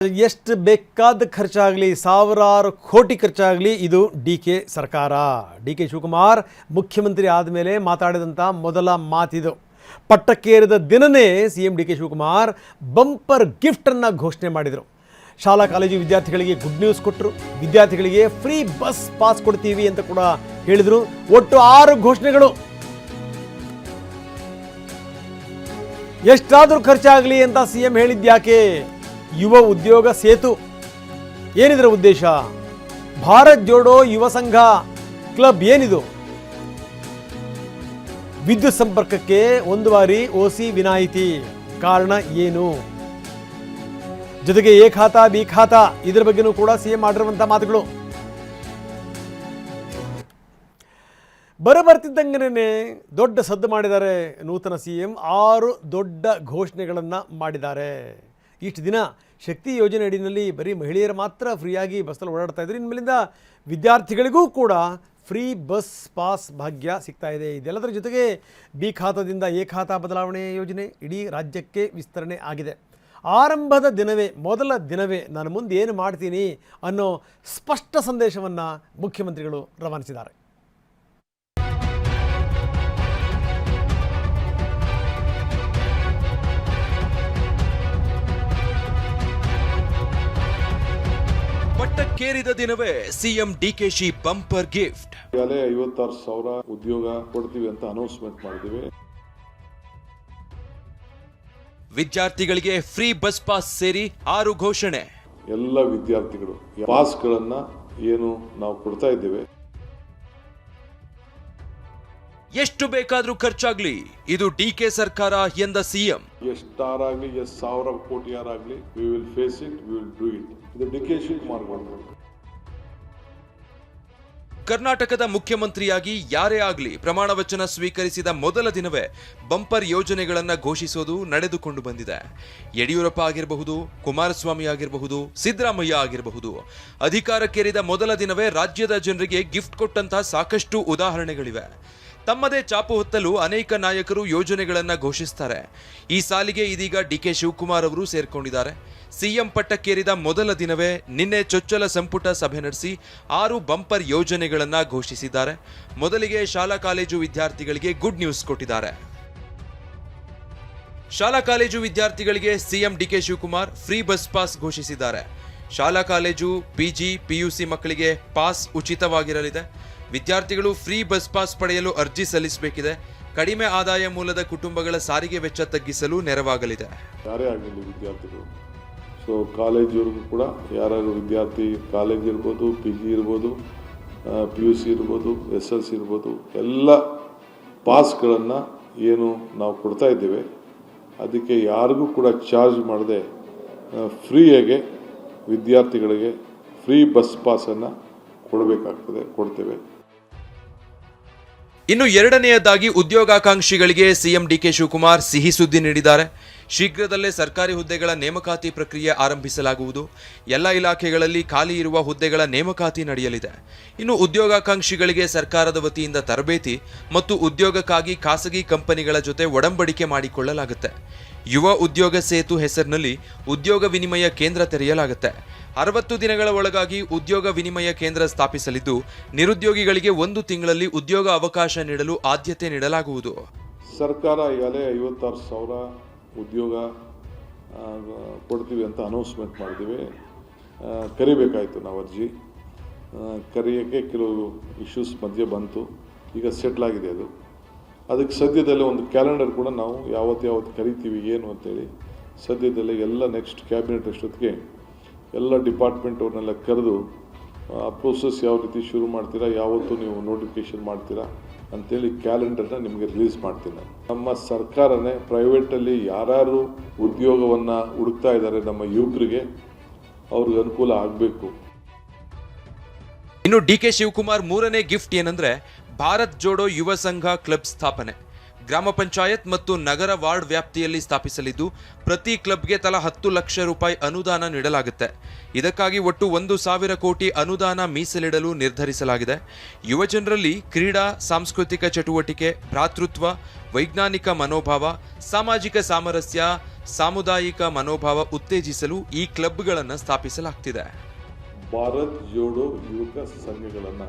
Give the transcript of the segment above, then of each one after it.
ಎಷ್ಟು ಬೇಕಾದ ಖರ್ಚಾಗಲಿ, ಸಾವಿರಾರು ಕೋಟಿ ಖರ್ಚಾಗಲಿ, ಇದು ಡಿ ಕೆ ಸರ್ಕಾರ. ಡಿ ಕೆ ಶಿವಕುಮಾರ್ ಮುಖ್ಯಮಂತ್ರಿ ಆದಮೇಲೆ ಮಾತಾಡಿದಂಥ ಮೊದಲ ಮಾತಿದು. ಪಟ್ಟಕ್ಕೇರಿದ ದಿನವೇ C M D K Shivakumar bumper ಗಿಫ್ಟನ್ನು ಘೋಷಣೆ ಮಾಡಿದರು. ಶಾಲಾ ಕಾಲೇಜು ವಿದ್ಯಾರ್ಥಿಗಳಿಗೆ ಗುಡ್ ನ್ಯೂಸ್ ಕೊಟ್ಟರು. ವಿದ್ಯಾರ್ಥಿಗಳಿಗೆ ಫ್ರೀ ಬಸ್ ಪಾಸ್ ಕೊಡ್ತೀವಿ ಅಂತ ಕೂಡ ಹೇಳಿದರು. ಒಟ್ಟು 6 ಘೋಷಣೆಗಳು. ಎಷ್ಟಾದರೂ ಖರ್ಚಾಗಲಿ ಅಂತ ಸಿ ಎಂ ಹೇಳಿದ್ಯಾಕೆ? ಯುವ ಉದ್ಯೋಗ ಸೇತು ಏನಿದರ ಉದ್ದೇಶ? ಭಾರತ್ ಜೋಡೋ ಯುವ ಸಂಘ ಕ್ಲಬ್ ಏನಿದು? ವಿದ್ಯುತ್ ಸಂಪರ್ಕಕ್ಕೆ 1 ಬಾರಿ ಓಸಿ ವಿನಾಯಿತಿ. ಕಾರಣ ಏನು? ಜೊತೆಗೆ ಎ ಖಾತಾ ಬಿ ಖಾತಾ, ಇದರ ಬಗ್ಗೆನೂ ಕೂಡ ಸಿಎಂ ಮಾಡಿರುವಂತಹ ಮಾತುಗಳು. ಬರಬರ್ತಿದ್ದಂಗೆ ದೊಡ್ಡ ಸದ್ದು ಮಾಡಿದ್ದಾರೆ ನೂತನ ಸಿಎಂ. 6 ದೊಡ್ಡ ಘೋಷಣೆಗಳನ್ನು ಮಾಡಿದ್ದಾರೆ. ಇಷ್ಟು ದಿನ ಶಕ್ತಿ ಯೋಜನೆ ಅಡಿಯಲ್ಲಿ ಬರೀ ಮಹಿಳೆಯರು ಮಾತ್ರ ಫ್ರೀಯಾಗಿ ಬಸ್ಸಲ್ಲಿ ಓಡಾಡ್ತಾ ಇದ್ರು. ಇನ್ಮೇಲಿಂದ ವಿದ್ಯಾರ್ಥಿಗಳಿಗೂ ಕೂಡ ಫ್ರೀ ಬಸ್ ಪಾಸ್ ಭಾಗ್ಯ ಸಿಗ್ತಾ ಇದೆ. ಇದೆಲ್ಲದರ ಜೊತೆಗೆ ಬಿ ಖಾತಾದಿಂದ ಎ ಖಾತಾ ಬದಲಾವಣೆ ಯೋಜನೆ ಇಡೀ ರಾಜ್ಯಕ್ಕೆ ವಿಸ್ತರಣೆ ಆಗಿದೆ. ಆರಂಭದ ದಿನವೇ, ಮೊದಲ ದಿನವೇ ನಾನು ಮುಂದೆ ಏನು ಮಾಡ್ತೀನಿ ಅನ್ನೋ ಸ್ಪಷ್ಟ ಸಂದೇಶವನ್ನು ಮುಖ್ಯಮಂತ್ರಿಗಳು ರವಾನಿಸಿದ್ದಾರೆ. ಪಟ್ಟಕ್ಕೇರಿದ ದಿನವೇ ಸಿಎಂ ಡಿಕೆಶಿ ಬಂಪರ್ ಗಿಫ್ಟ್. 56,000 ಉದ್ಯೋಗ ಕೊಡ್ತೀವಿ ಅಂತ ಅನೌನ್ಸ್ಮೆಂಟ್ ಮಾಡಿದ್ದೀವಿ. ವಿದ್ಯಾರ್ಥಿಗಳಿಗೆ ಫ್ರೀ ಬಸ್ ಪಾಸ್ ಸೇರಿ 6 ಘೋಷಣೆ. ಎಲ್ಲ ವಿದ್ಯಾರ್ಥಿಗಳು ಪಾಸ್ಗಳನ್ನ ಏನು ನಾವು ಕೊಡ್ತಾ ಇದ್ದೇವೆ. ಎಷ್ಟು ಬೇಕಾದ್ರೂ ಖರ್ಚಾಗ್ಲಿ, ಇದು ಡಿಕೆ ಸರ್ಕಾರ ಎಂದ ಸಿಎಂ. ಎಷ್ಟಾರಾಗ್ಲಿ, ಎಷ್ಟು ಸಾವಿರ ಕೋಟಿ ಯಾರಾಗ್ಲಿ, we will face it, we will do it. ಇದು ಡಿಕೆ ಶಿವಕುಮಾರ್ ಮಾಡ್ಬೋದು. ಕರ್ನಾಟಕದ ಮುಖ್ಯಮಂತ್ರಿಯಾಗಿ ಯಾರೇ ಆಗಲಿ ಪ್ರಮಾಣ ವಚನ ಸ್ವೀಕರಿಸಿದ ಮೊದಲ ದಿನವೇ ಬಂಪರ್ ಯೋಜನೆಗಳನ್ನ ಘೋಷಿಸೋದು ನಡೆದುಕೊಂಡು ಬಂದಿದೆ. ಯಡಿಯೂರಪ್ಪ ಆಗಿರಬಹುದು, ಕುಮಾರಸ್ವಾಮಿ ಆಗಿರಬಹುದು, ಸಿದ್ದರಾಮಯ್ಯ ಆಗಿರಬಹುದು, ಅಧಿಕಾರಕ್ಕೇರಿದ ಮೊದಲ ದಿನವೇ ರಾಜ್ಯದ ಜನರಿಗೆ ಗಿಫ್ಟ್ ಕೊಟ್ಟಂತಹ ಸಾಕಷ್ಟು ಉದಾಹರಣೆಗಳಿವೆ. ತಮ್ಮದೇ ಚಾಪು ಹೊತ್ತಲು ಅನೇಕ ನಾಯಕರು ಯೋಜನೆಗಳನ್ನ ಘೋಷಿಸ್ತಾರೆ. ಈ ಸಾಲಿಗೆ ಇದೀಗ ಡಿಕೆ ಶಿವಕುಮಾರ್ ಅವರು ಸೇರ್ಕೊಂಡಿದ್ದಾರೆ. ಸಿಎಂ ಪಟ್ಟಕ್ಕೇರಿದ ಮೊದಲ ದಿನವೇ ನಿನ್ನೆ ಚೊಚ್ಚಲ ಸಂಪುಟ ಸಭೆ ನಡೆಸಿ 6 ಬಂಪರ್ ಯೋಜನೆಗಳನ್ನ ಘೋಷಿಸಿದ್ದಾರೆ. ಮೊದಲಿಗೆ ಶಾಲಾ ಕಾಲೇಜು ವಿದ್ಯಾರ್ಥಿಗಳಿಗೆ ಗುಡ್ ನ್ಯೂಸ್ ಕೊಟ್ಟಿದ್ದಾರೆ. ಶಾಲಾ ಕಾಲೇಜು ವಿದ್ಯಾರ್ಥಿಗಳಿಗೆ CM DK Shivakumar free bus pass ಘೋಷಿಸಿದ್ದಾರೆ. ಶಾಲಾ ಕಾಲೇಜು, ಪಿಜಿ, ಪಿಯುಸಿ ಮಕ್ಕಳಿಗೆ ಪಾಸ್ ಉಚಿತವಾಗಿರಲಿದೆ. ವಿದ್ಯಾರ್ಥಿಗಳು ಫ್ರೀ ಬಸ್ ಪಾಸ್ ಪಡೆಯಲು ಅರ್ಜಿ ಸಲ್ಲಿಸಬೇಕಿದೆ. ಕಡಿಮೆ ಆದಾಯ ಮೂಲದ ಕುಟುಂಬಗಳ ಸಾರಿಗೆ ವೆಚ್ಚ ತಗ್ಗಿಸಲು ನೆರವಾಗಲಿದೆ. ಯಾರೇ ಆಗಲಿ ವಿದ್ಯಾರ್ಥಿಗಳು, ಸೊ ಕಾಲೇಜವರೆಗೂ ಕೂಡ ಯಾರು ವಿದ್ಯಾರ್ಥಿ, ಕಾಲೇಜ್ ಇರ್ಬೋದು, ಪಿ ಜಿ ಇರ್ಬೋದು, PUC ಇರ್ಬೋದು, SLC ಇರ್ಬೋದು, ಎಲ್ಲ ಪಾಸ್ಗಳನ್ನು ಏನು ನಾವು ಕೊಡ್ತಾ ಇದ್ದೇವೆ, ಅದಕ್ಕೆ ಯಾರಿಗೂ ಕೂಡ ಚಾರ್ಜ್ ಮಾಡದೆ ಫ್ರೀಯಾಗೆ ವಿದ್ಯಾರ್ಥಿಗಳಿಗೆ ಫ್ರೀ ಬಸ್ ಪಾಸನ್ನು ಕೊಡಬೇಕಾಗ್ತದೆ, ಕೊಡ್ತೇವೆ. ಇನ್ನು ಎರಡನೆಯದಾಗಿ ಉದ್ಯೋಗಾಕಾಂಕ್ಷಿಗಳಿಗೆ ಸಿಎಂ ಡಿಕೆ ಶಿವಕುಮಾರ್ ಸಿಹಿ ಸುದ್ದಿ ನೀಡಿದ್ದಾರೆ. ಶೀಘ್ರದಲ್ಲೇ ಸರ್ಕಾರಿ ಹುದ್ದೆಗಳ ನೇಮಕಾತಿ ಪ್ರಕ್ರಿಯೆ ಆರಂಭಿಸಲಾಗುವುದು. ಎಲ್ಲ ಇಲಾಖೆಗಳಲ್ಲಿ ಖಾಲಿ ಇರುವ ಹುದ್ದೆಗಳ ನೇಮಕಾತಿ ನಡೆಯಲಿದೆ. ಇನ್ನು ಉದ್ಯೋಗಾಕಾಂಕ್ಷಿಗಳಿಗೆ ಸರ್ಕಾರದ ವತಿಯಿಂದ ತರಬೇತಿ ಮತ್ತು ಉದ್ಯೋಗಕ್ಕಾಗಿ ಖಾಸಗಿ ಕಂಪನಿಗಳ ಜೊತೆ ಒಡಂಬಡಿಕೆ ಮಾಡಿಕೊಳ್ಳಲಾಗುತ್ತೆ. ಯುವ ಉದ್ಯೋಗ ಸೇತು ಹೆಸರಿನಲ್ಲಿ ಉದ್ಯೋಗ ವಿನಿಮಯ ಕೇಂದ್ರ ತೆರೆಯಲಾಗುತ್ತೆ. 60 ದಿನಗಳ ಒಳಗಾಗಿ ಉದ್ಯೋಗ ವಿನಿಮಯ ಕೇಂದ್ರ ಸ್ಥಾಪಿಸಲಿದ್ದು, ನಿರುದ್ಯೋಗಿಗಳಿಗೆ 1 ತಿಂಗಳಲ್ಲಿ ಉದ್ಯೋಗ ಅವಕಾಶ ನೀಡಲು ಆದ್ಯತೆ ನೀಡಲಾಗುವುದು. ಸರ್ಕಾರ ಈಗಾಗಲೇ 56,000 ಉದ್ಯೋಗ ಕೊಡ್ತೀವಿ ಅಂತ ಅನೌನ್ಸ್ಮೆಂಟ್ ಮಾಡಿದ್ದೀವಿ. ಕರಿಬೇಕಾಯಿತು ನಾವು ಅರ್ಜಿ. ಕರೆಯೋಕ್ಕೆ ಕೆಲವು ಇಶ್ಯೂಸ್ ಮಧ್ಯೆ ಬಂತು. ಈಗ ಸೆಟ್ಲ್ ಆಗಿದೆ ಅದು. ಅದಕ್ಕೆ ಸದ್ಯದಲ್ಲೇ ಒಂದು ಕ್ಯಾಲೆಂಡರ್ ಕೂಡ ನಾವು ಯಾವತ್ತು ಕರಿತೀವಿ ಏನು ಅಂತೇಳಿ ಸದ್ಯದಲ್ಲೇ ಎಲ್ಲ ನೆಕ್ಸ್ಟ್ ಕ್ಯಾಬಿನೆಟ್ ಅಷ್ಟೊತ್ತಿಗೆ ಎಲ್ಲ ಡಿಪಾರ್ಟ್ಮೆಂಟ್ ಅವ್ರನ್ನೆಲ್ಲ ಕರೆದು ಆ ಪ್ರೋಸೆಸ್ ಯಾವ ರೀತಿ ಶುರು ಮಾಡ್ತೀರಾ, ಯಾವತ್ತು ನೀವು ನೋಟಿಫಿಕೇಶನ್ ಮಾಡ್ತೀರಾ ಅಂತೇಳಿ ಕ್ಯಾಲೆಂಡರ್ನ ನಿಮಗೆ ರಿಲೀಸ್ ಮಾಡ್ತೀನಿ. ನಮ್ಮ ಸರ್ಕಾರನೇ ಪ್ರೈವೇಟಲ್ಲಿ ಯಾರ್ಯಾರು ಉದ್ಯೋಗವನ್ನು ಹುಡುಕ್ತಾ ಇದ್ದಾರೆ ನಮ್ಮ ಯುವಕರಿಗೆ, ಅವ್ರಿಗೆ ಅನುಕೂಲ ಆಗಬೇಕು. ಇನ್ನು ಡಿಕೆ ಶಿವಕುಮಾರ್ 3ನೇ ಗಿಫ್ಟ್ ಏನಂದ್ರೆ ಭಾರತ್ ಜೋಡೋ ಯುವ ಸಂಘ ಕ್ಲಬ್ ಸ್ಥಾಪನೆ. ಗ್ರಾಮ ಪಂಚಾಯತ್ ಮತ್ತು ನಗರ ವಾರ್ಡ್ ವ್ಯಾಪ್ತಿಯಲ್ಲಿ ಸ್ಥಾಪಿಸಲಿದ್ದು ಪ್ರತಿ ಕ್ಲಬ್ಗೆ ತಲಾ 10 ಲಕ್ಷ ರೂಪಾಯಿ ಅನುದಾನ ನೀಡಲಾಗುತ್ತೆ. ಇದಕ್ಕಾಗಿ ಒಟ್ಟು 1,000 ಕೋಟಿ ಅನುದಾನ ಮೀಸಲಿಡಲು ನಿರ್ಧರಿಸಲಾಗಿದೆ. ಯುವಜನರಲ್ಲಿ ಕ್ರೀಡಾ, ಸಾಂಸ್ಕೃತಿಕ ಚಟುವಟಿಕೆ, ಭ್ರಾತೃತ್ವ, ವೈಜ್ಞಾನಿಕ ಮನೋಭಾವ, ಸಾಮಾಜಿಕ ಸಾಮರಸ್ಯ, ಸಾಮುದಾಯಿಕ ಮನೋಭಾವ ಉತ್ತೇಜಿಸಲು ಈ ಕ್ಲಬ್ಗಳನ್ನು ಸ್ಥಾಪಿಸಲಾಗ್ತಿದೆ. ಭಾರತ್ ಜೋಡೋ ಯುವಕ ಸಂಘಗಳನ್ನು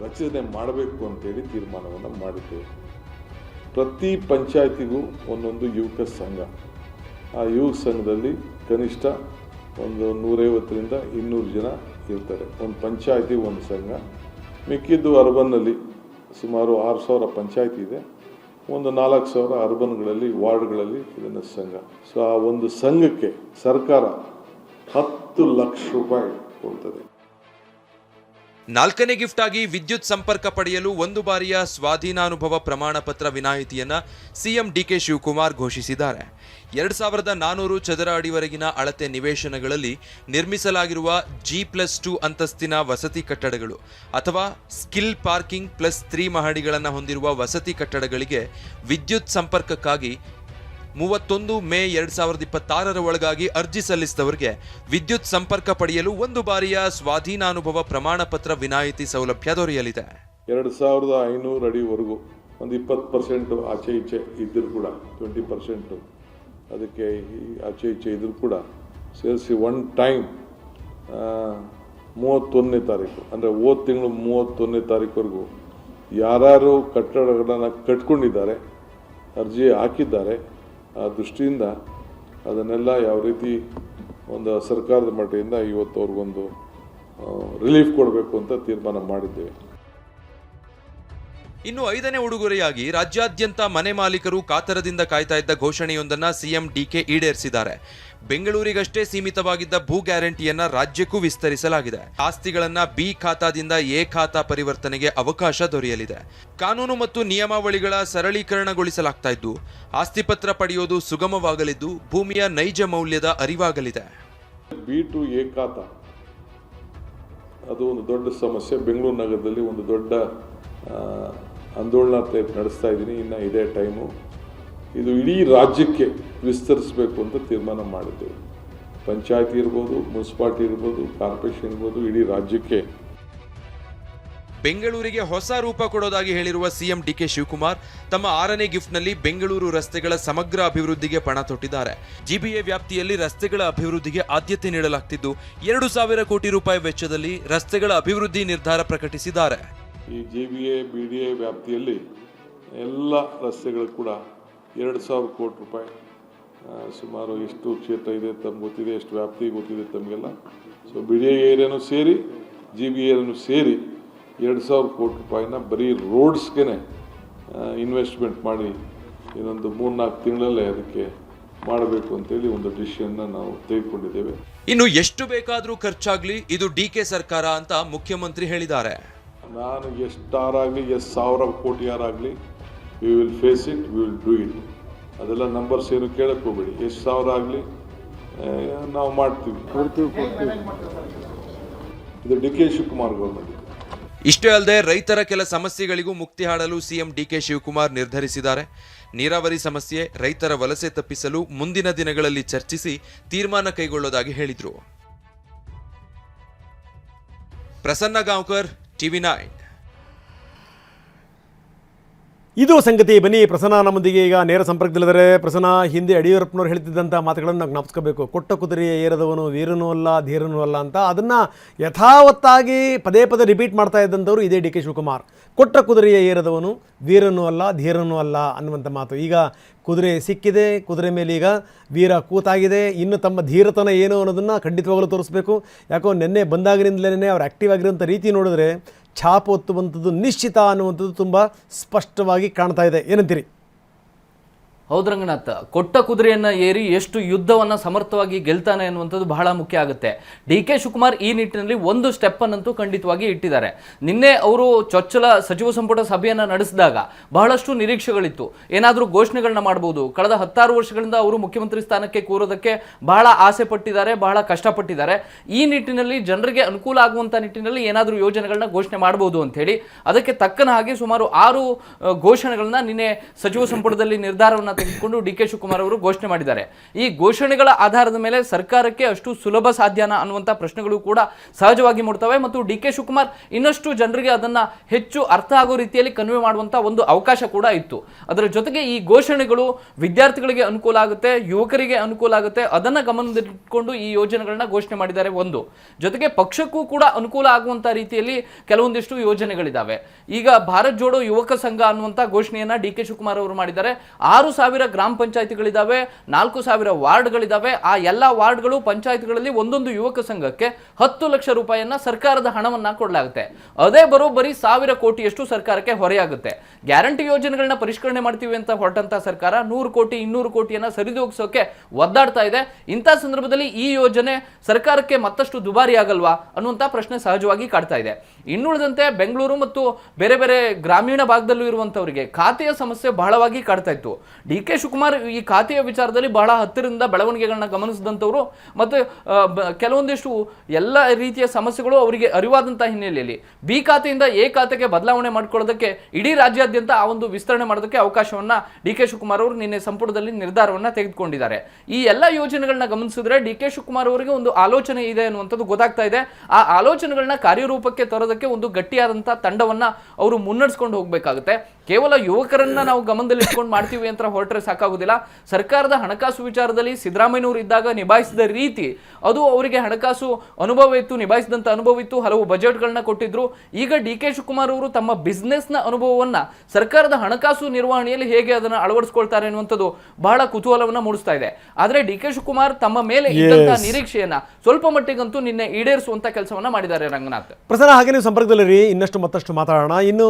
ರಚನೆ ಮಾಡಬೇಕು ಅಂತೇಳಿ ತೀರ್ಮಾನವನ್ನು ಮಾಡಿದ್ದೇವೆ. ಪ್ರತಿ ಪಂಚಾಯತಿಗೂ ಒಂದೊಂದು ಯುವಕ ಸಂಘ. ಆ ಯುವಕ ಸಂಘದಲ್ಲಿ ಕನಿಷ್ಠ ಒಂದು 150ರಿಂದ 200 ಜನ ಇರ್ತಾರೆ. ಒಂದು ಪಂಚಾಯತಿ ಒಂದು ಸಂಘ. ಮಿಕ್ಕಿದ್ದು ಅರ್ಬನ್ನಲ್ಲಿ ಸುಮಾರು 6,000 ಪಂಚಾಯತಿ ಇದೆ. ಒಂದು 4,000 ಅರ್ಬನ್ಗಳಲ್ಲಿ, ವಾರ್ಡ್ಗಳಲ್ಲಿ ಇದನ್ನು ಸಂಘ. ಸೊ ಆ ಒಂದು ಸಂಘಕ್ಕೆ ಸರ್ಕಾರ 10 ಲಕ್ಷ ರೂಪಾಯಿ ಕೊಡ್ತದೆ. 4ನೇ ಗಿಫ್ಟ್ ಆಗಿ ವಿದ್ಯುತ್ ಸಂಪರ್ಕ ಪಡೆಯಲು 1 ಬಾರಿಯ ಸ್ವಾಧೀನಾನುಭವ ಪ್ರಮಾಣ ಪತ್ರ ವಿನಾಯಿತಿಯನ್ನ ಸಿಎಂ ಡಿಕೆ ಶಿವಕುಮಾರ್ ಘೋಷಿಸಿದ್ದಾರೆ. 2,400 ಚದರ ಅಡಿವರೆಗಿನ ಅಳತೆ ನಿವೇಶನಗಳಲ್ಲಿ ನಿರ್ಮಿಸಲಾಗಿರುವ G+2 ಅಂತಸ್ತಿನ ವಸತಿ ಕಟ್ಟಡಗಳು ಅಥವಾ ಸ್ಕಿಲ್ ಪಾರ್ಕಿಂಗ್ +3 ಮಹಡಿಗಳನ್ನು ಹೊಂದಿರುವ ವಸತಿ ಕಟ್ಟಡಗಳಿಗೆ ವಿದ್ಯುತ್ ಸಂಪರ್ಕಕ್ಕಾಗಿ 31 ಮೇ 2026 ಒಳಗಾಗಿ ಅರ್ಜಿ ಸಲ್ಲಿಸಿದವರಿಗೆ ವಿದ್ಯುತ್ ಸಂಪರ್ಕ ಪಡೆಯಲು 1 ಬಾರಿಯ ಸ್ವಾಧೀನಾನುಭವ ಪ್ರಮಾಣ ಪತ್ರ ವಿನಾಯಿತಿ ಸೌಲಭ್ಯ ದೊರೆಯಲಿದೆ. 2,500 ಅಡಿವರೆಗೂ ಒಂದು 20% ಆಚೆ ಈಚೆ ಇದ್ದರೂ ಕೂಡ 20% ಅದಕ್ಕೆ ಆಚೆ ಈಚೆ ಇದ್ರೂ ಕೂಡ ಸೇರಿಸಿ ಒನ್ ಟೈಮ್ 31ನೇ ತಾರೀಕು ಅಂದರೆ ಹೋದ ತಿಂಗಳು 31ನೇ ತಾರೀಕುವರೆಗೂ ಯಾರ್ಯಾರು ಕಟ್ಟಡಗಳನ್ನು ಕಟ್ಕೊಂಡಿದ್ದಾರೆ, ಅರ್ಜಿ ಹಾಕಿದ್ದಾರೆ, ಆ ದೃಷ್ಟಿಯಿಂದ ಅದನ್ನೆಲ್ಲ ಯಾವ ರೀತಿ ಒಂದು ಸರ್ಕಾರದ ಮಟ್ಟದಿಂದ ಇವತ್ತು ಅವ್ರಿಗೊಂದು ರಿಲೀಫ್ ಕೊಡಬೇಕು ಅಂತ ತೀರ್ಮಾನ ಮಾಡಿದ್ದೇವೆ. ಇನ್ನು 5ನೇ ಉಡುಗೊರೆಯಾಗಿ ರಾಜ್ಯಾದ್ಯಂತ ಮನೆ ಮಾಲೀಕರು ಕಾತರದಿಂದ ಕಾಯ್ತಾ ಇದ್ದ ಘೋಷಣೆಯೊಂದನ್ನ ಸಿಎಂ ಡಿಕೆ ಈಡೇರಿಸಿದ್ದಾರೆ. ಬೆಂಗಳೂರಿಗಷ್ಟೇ ಸೀಮಿತವಾಗಿದ್ದ ಭೂ ಗ್ಯಾರಂಟಿಯನ್ನ ರಾಜ್ಯಕ್ಕೂ ವಿಸ್ತರಿಸಲಾಗಿದೆ. ಆಸ್ತಿಗಳನ್ನ ಬಿ ಖಾತಾದಿಂದ ಎ ಖಾತಾ ಪರಿವರ್ತನೆಗೆ ಅವಕಾಶ ದೊರೆಯಲಿದೆ. ಕಾನೂನು ಮತ್ತು ನಿಯಮಾವಳಿಗಳ ಸರಳೀಕರಣಗೊಳಿಸಲಾಗ್ತಾ ಇದ್ದು ಆಸ್ತಿ ಪತ್ರ ಪಡೆಯೋದು ಸುಗಮವಾಗಲಿದ್ದು ಭೂಮಿಯ ನೈಜ ಮೌಲ್ಯದ ಅರಿವಾಗಲಿದೆ. ಬಿ ಟು ಎ ಖಾತಾ ಅದು ಒಂದು ದೊಡ್ಡ ಸಮಸ್ಯೆ. ಬೆಂಗಳೂರು ನಗರದಲ್ಲಿ ಒಂದು ದೊಡ್ಡ ಆಂದೋಲನ ನಡೆಸ್ತಾ ಇದ್ದೀನಿ. ಇನ್ನು ಇದೇ ಟೈಮು ಇದು ಇಡೀ ರಾಜ್ಯಕ್ಕೆ ವಿಸ್ತರಿಸಬೇಕು ಅಂತ ತೀರ್ಮಾನ ಮಾಡಿದ್ದೇವೆ. ಪಂಚಾಯತಿ ಇರ್ಬೋದು, ಮುನ್ಸಿಪಾಲಿಟಿ ಇರ್ಬೋದು, ಕಾರ್ಪೊರೇಷನ್ ಇರ್ಬೋದು, ಇಡೀ ರಾಜ್ಯಕ್ಕೆ. ಬೆಂಗಳೂರಿಗೆ ಹೊಸ ರೂಪ ಕೊಡೋದಾಗಿ ಹೇಳಿರುವ ಸಿಎಂ ಡಿಕೆ ಶಿವಕುಮಾರ್ ತಮ್ಮ 6ನೇ ಗಿಫ್ಟ್ನಲ್ಲಿ ಬೆಂಗಳೂರು ರಸ್ತೆಗಳ ಸಮಗ್ರ ಅಭಿವೃದ್ಧಿಗೆ ಪಣ ತೊಟ್ಟಿದ್ದಾರೆ. ಜಿಬಿಎ ವ್ಯಾಪ್ತಿಯಲ್ಲಿ ರಸ್ತೆಗಳ ಅಭಿವೃದ್ಧಿಗೆ ಆದ್ಯತೆ ನೀಡಲಾಗ್ತಿದ್ದು 2,000 ಕೋಟಿ ರೂಪಾಯಿ ವೆಚ್ಚದಲ್ಲಿ ರಸ್ತೆಗಳ ಅಭಿವೃದ್ಧಿ ನಿರ್ಧಾರ ಪ್ರಕಟಿಸಿದ್ದಾರೆ. ಈ ಜಿಬಿಎ ಬಿಡಿಎ ವ್ಯಾಪ್ತಿಯಲ್ಲಿ ಎಲ್ಲ ರಸ್ತೆಗಳು ಕೂಡ 2,000 ಕೋಟಿ ರೂಪಾಯಿ ಸುಮಾರು ಎಷ್ಟು ಕ್ಷೇತ್ರ ಇದೆ ತಮ್ಗೆ ಗೊತ್ತಿದೆ, ಎಷ್ಟು ವ್ಯಾಪ್ತಿ ಗೊತ್ತಿದೆ ತಮಗೆಲ್ಲ. ಸೊ ಬಿಡಿಎ ಏರಿಯಾನು ಸೇರಿ ಜಿಬಿಎ ಏರಿಯಾನು ಸೇರಿ 2,000 ಕೋಟಿ ರೂಪಾಯಿನ ಬರೀ ರೋಡ್ಸ್ಗೆ ಇನ್ವೆಸ್ಟ್ಮೆಂಟ್ ಮಾಡಿ ಇನ್ನೊಂದು 3-4 ತಿಂಗಳಲ್ಲೇ ಅದಕ್ಕೆ ಮಾಡಬೇಕು ಅಂತೇಳಿ ಒಂದು ಡಿಸಿಷನ್ನ ನಾವು ತೆಗೆದುಕೊಂಡಿದ್ದೇವೆ. ಇನ್ನು ಎಷ್ಟು ಬೇಕಾದರೂ ಖರ್ಚಾಗ್ಲಿ ಇದು ಡಿಕೆ ಸರ್ಕಾರ ಅಂತ ಮುಖ್ಯಮಂತ್ರಿ ಹೇಳಿದ್ದಾರೆ. ನಾನು ಎಷ್ಟಾರಾಗಲಿ, ಎಷ್ಟು 1,000 ಕೋಟಿ ಯಾರಾಗಲಿ, we will face it, we will do it. ಅದೆಲ್ಲ ನಂಬರ್ಸ್ ಏನು ಕೇಳಕ್ಕೆ ಹೋಗ್ಬೇಡಿ. ಎಷ್ಟು 1,000 ಆಗಲಿ ನಾವು ಮಾಡ್ತೀವಿ, ಕೊಡ್ತೀವಿ. ಇದು ಡಿ ಕೆ ಶಿವಕುಮಾರ್ ಗೌರ್ಮೆಂಟ್. ಇಷ್ಟೇ ಅಲ್ಲದೆ ರೈತರ ಕೆಲ ಸಮಸ್ಯೆಗಳಿಗೂ ಮುಕ್ತಿ ಹಾಡಲು ಸಿಎಂ ಡಿಕೆ ಶಿವಕುಮಾರ್ ನಿರ್ಧರಿಸಿದ್ದಾರೆ. ನೀರಾವರಿ ಸಮಸ್ಯೆ, ರೈತರ ವಲಸೆ ತಪ್ಪಿಸಲು ಮುಂದಿನ ದಿನಗಳಲ್ಲಿ ಚರ್ಚಿಸಿ ತೀರ್ಮಾನ ಕೈಗೊಳ್ಳೋದಾಗಿ ಹೇಳಿದರು. ಪ್ರಸನ್ನ ಗಾಂವ್ಕರ್, TV9. ಇದು ಸಂಗತಿ. ಬನ್ನಿ, ಪ್ರಸನ್ನ ನಮ್ಮೊಂದಿಗೆ ಈಗ ನೇರ ಸಂಪರ್ಕದಲ್ಲಿದ್ದಾರೆ. ಪ್ರಸನ್ನ, ಹಿಂದೆ ಯಡಿಯೂರಪ್ಪನವ್ರು ಹೇಳ್ತಿದ್ದಂಥ ಮಾತುಗಳನ್ನು ನಾವು ಜ್ಞಾಪಿಸ್ಕೋಬೇಕು. ಕೊಟ್ಟ ಕುದುರೆಯ ಏರದವನು ವೀರನೂ ಅಲ್ಲ ಧೀರನೂ ಅಲ್ಲ ಅಂತ. ಅದನ್ನು ಯಥಾವತ್ತಾಗಿ ಪದೇ ಪದೇ ರಿಪೀಟ್ ಮಾಡ್ತಾ ಇದ್ದಂಥವ್ರು ಇದೇ ಡಿ ಕೆ ಶಿವಕುಮಾರ್. ಕೊಟ್ಟ ಕುದುರೆಯ ಏರದವನು ವೀರನೂ ಅಲ್ಲ ಧೀರನೂ ಅಲ್ಲ ಅನ್ನುವಂಥ ಮಾತು. ಈಗ ಕುದುರೆ ಸಿಕ್ಕಿದೆ, ಕುದುರೆ ಮೇಲೆ ಈಗ ವೀರ ಕೂತಾಗಿದೆ. ಇನ್ನು ತಮ್ಮ ಧೀರತನ ಏನು ಅನ್ನೋದನ್ನು ಖಂಡಿತವಾಗಲೂ ತೋರಿಸ್ಬೇಕು. ಯಾಕೋ ನಿನ್ನೆ ಬಂದಾಗಿನಿಂದಲೇ ಅವ್ರು ಆ್ಯಕ್ಟಿವ್ ಆಗಿರೋಂಥ ರೀತಿ ನೋಡಿದ್ರೆ ಛಾಪು ಒತ್ತುವಂಥದ್ದು ನಿಶ್ಚಿತ ಅನ್ನುವಂಥದ್ದು ತುಂಬ ಸ್ಪಷ್ಟವಾಗಿ ಕಾಣ್ತಾ ಇದೆ. ಏನಂತೀರಿ? ಹೌದು ರಂಗನಾಥ್, ಕೊಟ್ಟ ಕುದುರೆಯನ್ನ ಏರಿ ಎಷ್ಟು ಯುದ್ಧವನ್ನ ಸಮರ್ಥವಾಗಿ ಗೆಲ್ತಾನೆ ಅನ್ನುವಂಥದ್ದು ಬಹಳ ಮುಖ್ಯ ಆಗುತ್ತೆ. ಡಿ.ಕೆ. ಶಿವಕುಮಾರ್ ಈ ನಿಟ್ಟಿನಲ್ಲಿ ಒಂದು ಸ್ಟೆಪ್ ಅನ್ನಂತೂ ಖಂಡಿತವಾಗಿ ಇಟ್ಟಿದ್ದಾರೆ. ನಿನ್ನೆ ಅವರು ಚೊಚ್ಚಲ ಸಚಿವ ಸಂಪುಟ ಸಭೆಯನ್ನ ನಡೆಸಿದಾಗ ಬಹಳಷ್ಟು ನಿರೀಕ್ಷೆಗಳಿತ್ತು. ಏನಾದರೂ ಘೋಷಣೆಗಳನ್ನ ಮಾಡಬಹುದು. ಕಳೆದ 16 ವರ್ಷಗಳಿಂದ ಅವರು ಮುಖ್ಯಮಂತ್ರಿ ಸ್ಥಾನಕ್ಕೆ ಕೂರೋದಕ್ಕೆ ಬಹಳ ಆಸೆ ಪಟ್ಟಿದ್ದಾರೆ, ಬಹಳ ಕಷ್ಟಪಟ್ಟಿದ್ದಾರೆ. ಈ ನಿಟ್ಟಿನಲ್ಲಿ ಜನರಿಗೆ ಅನುಕೂಲ ಆಗುವಂತ ನಿಟ್ಟಿನಲ್ಲಿ ಏನಾದರೂ ಯೋಜನೆಗಳನ್ನ ಘೋಷಣೆ ಮಾಡಬಹುದು ಅಂತ ಹೇಳಿ ಅದಕ್ಕೆ ತಕ್ಕನ ಹಾಗೆ ಸುಮಾರು 6 ಘೋಷಣೆಗಳನ್ನ ನಿನ್ನೆ ಸಚಿವ ಸಂಪುಟದಲ್ಲಿ ನಿರ್ಧಾರವನ್ನ ತೆಗೆದುಕೊಂಡು ಡಿ.ಕೆ. ಶಿವಕುಮಾರ್ ಅವರು ಘೋಷಣೆ ಮಾಡಿದ್ದಾರೆ. ಈ ಘೋಷಣೆಗಳ ಆಧಾರದ ಮೇಲೆ ಸರ್ಕಾರಕ್ಕೆ ಅಷ್ಟು ಸುಲಭ ಸಾಧ್ಯನಾ ಅನ್ನುವಂಥ ಪ್ರಶ್ನೆಗಳು ಕೂಡ ಸಹಜವಾಗಿ ಮೂಡ್ತವೆ ಮತ್ತು ಡಿ.ಕೆ. ಶಿವಕುಮಾರ್ ಇನ್ನಷ್ಟು ಜನರಿಗೆ ಅದನ್ನ ಹೆಚ್ಚು ಅರ್ಥ ಆಗೋ ರೀತಿಯಲ್ಲಿ ಕನ್ವೆ ಮಾಡುವಂತ ಒಂದು ಅವಕಾಶ ಕೂಡ ಇತ್ತು. ಅದರ ಜೊತೆಗೆ ಈ ಘೋಷಣೆಗಳು ವಿದ್ಯಾರ್ಥಿಗಳಿಗೆ ಅನುಕೂಲ ಆಗುತ್ತೆ, ಯುವಕರಿಗೆ ಅನುಕೂಲ ಆಗುತ್ತೆ, ಅದನ್ನ ಗಮನದಲ್ಲಿಟ್ಟುಕೊಂಡು ಈ ಯೋಜನೆಗಳನ್ನ ಘೋಷಣೆ ಮಾಡಿದ್ದಾರೆ. ಒಂದು ಜೊತೆಗೆ ಪಕ್ಷಕ್ಕೂ ಕೂಡ ಅನುಕೂಲ ಆಗುವಂತ ರೀತಿಯಲ್ಲಿ ಕೆಲವೊಂದಿಷ್ಟು ಯೋಜನೆಗಳಿದ್ದಾವೆ. ಈಗ ಭಾರತ್ ಜೋಡೋ ಯುವಕ ಸಂಘ ಅನ್ನುವಂಥ ಘೋಷಣೆಯನ್ನ ಡಿ.ಕೆ. ಶಿವಕುಮಾರ್ ಅವರು ಮಾಡಿದ್ದಾರೆ. 6,000 ಗ್ರಾಮ ಪಂಚಾಯತಿಗಳಿದ್ದಾವೆ, 4,000 ವಾರ್ಡ್ಗಳಿದ್ದಾವೆ. ಆ ಎಲ್ಲ ವಾರ್ಡ್ಗಳು ಪಂಚಾಯತ್ಗಳಲ್ಲಿ ಒಂದೊಂದು ಯುವಕ ಸಂಘಕ್ಕೆ 10 ಲಕ್ಷ ರೂಪಾಯಿಯನ್ನ ಸರ್ಕಾರದ ಹಣವನ್ನ ಕೊಡಲಾಗುತ್ತೆ. ಅದೇ ಬರೋಬ್ಬರಿ 1,000 ಕೋಟಿಯಷ್ಟು ಸರ್ಕಾರಕ್ಕೆ ಹೊರೆಯಾಗುತ್ತೆ. ಗ್ಯಾರಂಟಿ ಯೋಜನೆಗಳನ್ನ ಪರಿಷ್ಕರಣೆ ಮಾಡ್ತೀವಿ ಅಂತ ಹೊರಟಂತ ಸರ್ಕಾರ 100 ಕೋಟಿ 200 ಕೋಟಿಯನ್ನ ಸರಿದೂಗಿಸೋಕೆ ಒದ್ದಾಡ್ತಾ ಇದೆ. ಇಂಥ ಸಂದರ್ಭದಲ್ಲಿ ಈ ಯೋಜನೆ ಸರ್ಕಾರಕ್ಕೆ ಮತ್ತಷ್ಟು ದುಬಾರಿ ಆಗಲ್ವಾ ಅನ್ನುವಂಥ ಪ್ರಶ್ನೆ ಸಹಜವಾಗಿ ಕಾಡ್ತಾ ಇದೆ. ಇನ್ನುಳಿದಂತೆ ಬೆಂಗಳೂರು ಮತ್ತು ಬೇರೆ ಬೇರೆ ಗ್ರಾಮೀಣ ಭಾಗದಲ್ಲೂ ಇರುವಂತವರಿಗೆ ಖಾತೆಯ ಸಮಸ್ಯೆ ಬಹಳವಾಗಿ ಕಾಡ್ತಾ ಇತ್ತು. ಡಿ.ಕೆ. ಶಿವಕುಮಾರ್ ಈ ಖಾತೆಯ ವಿಚಾರದಲ್ಲಿ ಬಹಳ ಹತ್ತಿರದಿಂದ ಬೆಳವಣಿಗೆಗಳನ್ನ ಗಮನಿಸಿದಂಥವ್ರು ಮತ್ತು ಕೆಲವೊಂದಿಷ್ಟು ಎಲ್ಲ ರೀತಿಯ ಸಮಸ್ಯೆಗಳು ಅವರಿಗೆ ಅರಿವಾದಂತಹ ಹಿನ್ನೆಲೆಯಲ್ಲಿ ಬಿ ಖಾತೆಯಿಂದ ಎ ಖಾತೆಗೆ ಬದಲಾವಣೆ ಮಾಡ್ಕೊಳ್ಳೋದಕ್ಕೆ ಇಡೀ ರಾಜ್ಯಾದ್ಯಂತ ಆ ಒಂದು ವಿಸ್ತರಣೆ ಮಾಡೋದಕ್ಕೆ ಅವಕಾಶವನ್ನ ಡಿ.ಕೆ. ಶಿವಕುಮಾರ್ ಅವರು ನಿನ್ನೆ ಸಂಪುಟದಲ್ಲಿ ನಿರ್ಧಾರವನ್ನ ತೆಗೆದುಕೊಂಡಿದ್ದಾರೆ. ಈ ಎಲ್ಲ ಯೋಜನೆಗಳನ್ನ ಗಮನಿಸಿದ್ರೆ ಡಿ.ಕೆ. ಶಿವಕುಮಾರ್ ಅವರಿಗೆ ಒಂದು ಆಲೋಚನೆ ಇದೆ ಅನ್ನುವಂಥದ್ದು ಗೊತ್ತಾಗ್ತಾ ಇದೆ. ಆ ಆಲೋಚನೆಗಳನ್ನ ಕಾರ್ಯರೂಪಕ್ಕೆ ತರೋದಕ್ಕೆ ಒಂದು ಗಟ್ಟಿಯಾದಂತಹ ತಂಡವನ್ನ ಅವರು ಮುನ್ನಡೆಸ್ಕೊಂಡು ಹೋಗಬೇಕಾಗುತ್ತೆ. ಕೇವಲ ಯುವಕರನ್ನ ನಾವು ಗಮನದಲ್ಲಿ ಇಟ್ಕೊಂಡು ಮಾಡ್ತೀವಿ ಅಂತ ಹೊರಟ್ರೆ ಸಾಕಾಗುದಿಲ್ಲ. ಸರ್ಕಾರದ ಹಣಕಾಸು ವಿಚಾರದಲ್ಲಿ ಸಿದ್ದರಾಮಯ್ಯನವರು ಇದ್ದಾಗ ನಿಭಾಯಿಸಿದ ರೀತಿ ಅದು ಅವರಿಗೆ ಹಣಕಾಸು ಅನುಭವ ಇತ್ತು, ನಿಭಾಯಿಸಿದಂತ ಅನುಭವ ಇತ್ತು, ಹಲವು ಬಜೆಟ್ಗಳನ್ನ ಕೊಟ್ಟಿದ್ರು. ಈಗ ಡಿ.ಕೆ. ಶಿವಕುಮಾರ್ ಅವರು ತಮ್ಮ ಬಿಸ್ನೆಸ್ನ ಅನುಭವವನ್ನ ಸರ್ಕಾರದ ಹಣಕಾಸು ನಿರ್ವಹಣೆಯಲ್ಲಿ ಹೇಗೆ ಅದನ್ನ ಅಳವಡಿಸಿಕೊಳ್ತಾರೆ ಅನ್ನುವಂಥದ್ದು ಬಹಳ ಕುತೂಹಲವನ್ನ ಮೂಡಿಸ್ತಾ ಇದೆ. ಆದ್ರೆ ಡಿ.ಕೆ. ಶಿವಕುಮಾರ್ ತಮ್ಮ ಮೇಲೆ ಇದ್ದಂತಹ ನಿರೀಕ್ಷೆಯನ್ನ ಸ್ವಲ್ಪ ಮಟ್ಟಿಗಂತೂ ನಿನ್ನೆ ಈಡೇರಿಸುವಂತ ಕೆಲಸವನ್ನ ಮಾಡಿದ್ದಾರೆ ರಂಗನಾಥ್. ಪ್ರಸನ್ನ, ಹಾಗೆ ನೀವು ಸಂಪರ್ಕದಲ್ಲಿರಿ, ಇನ್ನಷ್ಟು ಮತ್ತಷ್ಟು ಮಾತಾಡೋಣ. ಇನ್ನು